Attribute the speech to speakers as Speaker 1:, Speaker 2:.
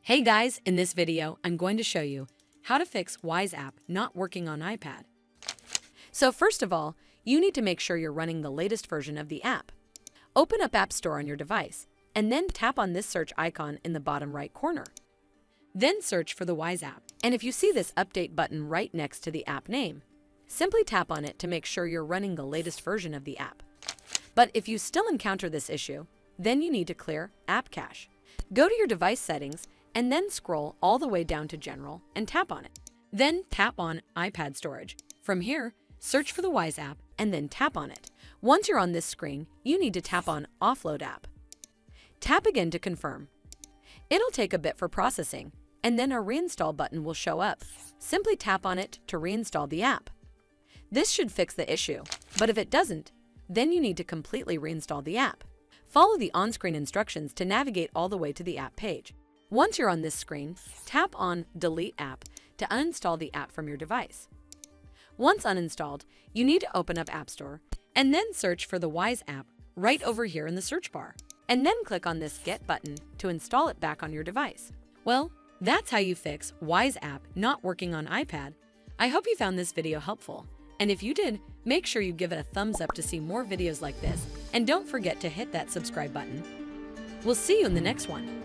Speaker 1: Hey guys, in this video, I'm going to show you how to fix Wyze App not working on iPad. So first of all, you need to make sure you're running the latest version of the app. Open up App Store on your device, and then tap on this search icon in the bottom right corner. Then search for the Wyze App, and if you see this update button right next to the app name, simply tap on it to make sure you're running the latest version of the app. But if you still encounter this issue, then you need to clear App Cache. Go to your device settings and then scroll all the way down to General and tap on it. Then tap on iPad Storage. From here, search for the Wyze App and then tap on it. Once you're on this screen, you need to tap on Offload App. Tap again to confirm. It'll take a bit for processing, and then a Reinstall button will show up. Simply tap on it to reinstall the app. This should fix the issue, but if it doesn't, then you need to completely reinstall the app. Follow the on-screen instructions to navigate all the way to the app page. Once you're on this screen, tap on Delete App to uninstall the app from your device. Once uninstalled, you need to open up App Store and then search for the Wyze App right over here in the search bar, and then click on this Get button to install it back on your device. Well, that's how you fix Wyze App not working on iPad. I hope you found this video helpful, and if you did, make sure you give it a thumbs up to see more videos like this, and don't forget to hit that subscribe button. We'll see you in the next one.